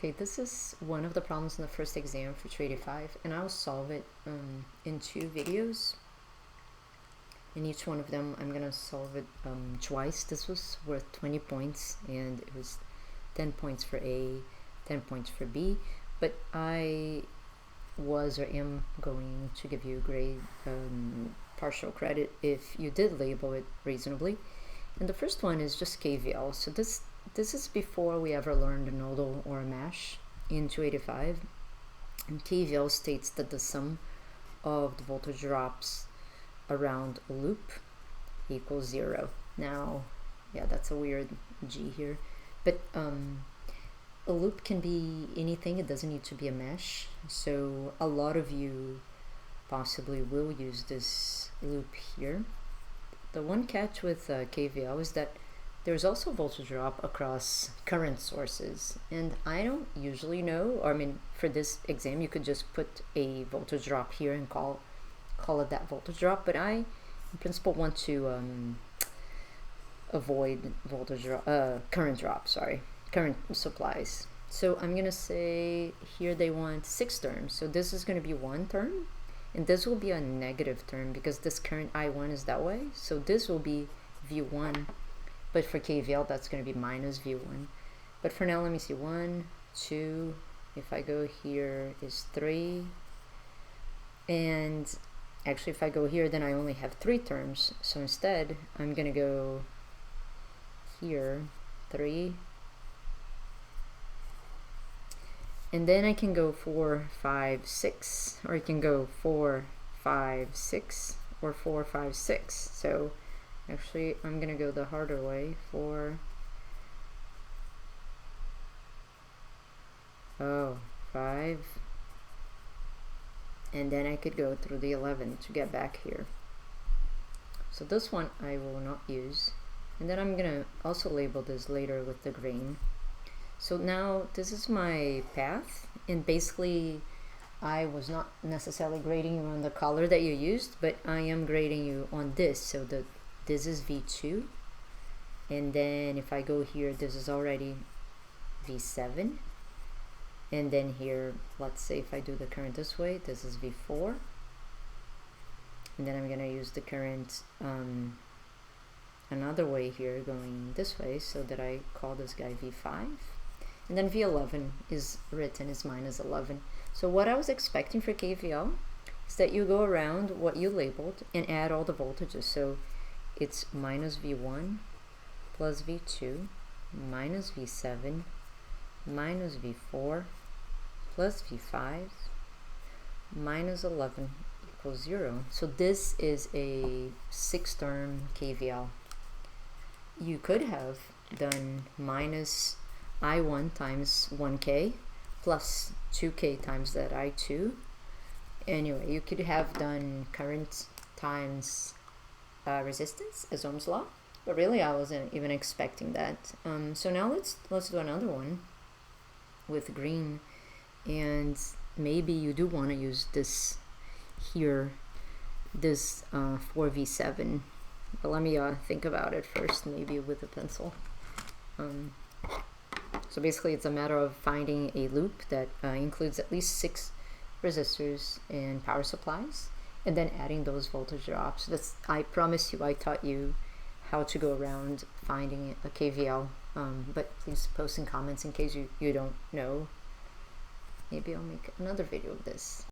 Okay, this is one of the problems in the first exam for 285, and I'll solve it in 2 videos. In each one of them, I'm gonna solve it twice. This was worth 20 points, and it was 10 points for A, 10 points for B, but I was or am going to give you grade partial credit if you did label it reasonably. And the first one is just KVL. So this is before we ever learned a nodal or a mesh in 285. And KVL states that the sum of the voltage drops around a loop equals 0. Now, yeah, that's a weird G here, but a loop can be anything. It doesn't need to be a mesh. So a lot of you possibly will use this loop here. The one catch with KVL is that there's also voltage drop across current sources, and I don't usually know, or I mean, for this exam you could just put a voltage drop here and call it that voltage drop, but I in principle want to avoid voltage drop, current drop, current supplies. So I'm gonna say here they want 6 terms, so this is going to be 1 term, and this will be a negative term because this current I1 is that way, so this will be V1, but for KVL that's going to be minus V1. But for now, let me see, 1, 2, if I go here is 3, and actually if I go here then I only have 3 terms, so instead I'm going to go here 3, and then I can go 4, 5, 6, or I can go 4, 5, 6, or 4, 5, 6. So actually I'm gonna go the harder way, 4, 5, and then I could go through the 11 to get back here. So this one I will not use, and then I'm gonna also label this later with the green. So now this is my path, and basically I was not necessarily grading you on the color that you used, but I am grading you on this. So this is V2, and then if I go here, this is already V7, and then here, let's say if I do the current this way, this is V4, and then I'm gonna use the current another way here going this way, so that I call this guy V5, and then V11 is written as minus 11. So what I was expecting for KVL is that you go around what you labeled and add all the voltages. So it's minus V1 plus V2 minus V7 minus V4 plus V5 minus 11 equals 0. So this is a 6-term KVL. You could have done minus I1 times 1K plus 2K times that I2. Anyway, you could have done current times resistance as Ohm's law, but really I wasn't even expecting that. So now let's do another one with green, and maybe you do want to use this here, this 4V7, but let me think about it first, maybe with a pencil. So basically it's a matter of finding a loop that includes at least 6 resistors and power supplies, and then adding those voltage drops. I promise you I taught you how to go around finding a KVL, but please post in comments in case you don't know. Maybe I'll make another video of this.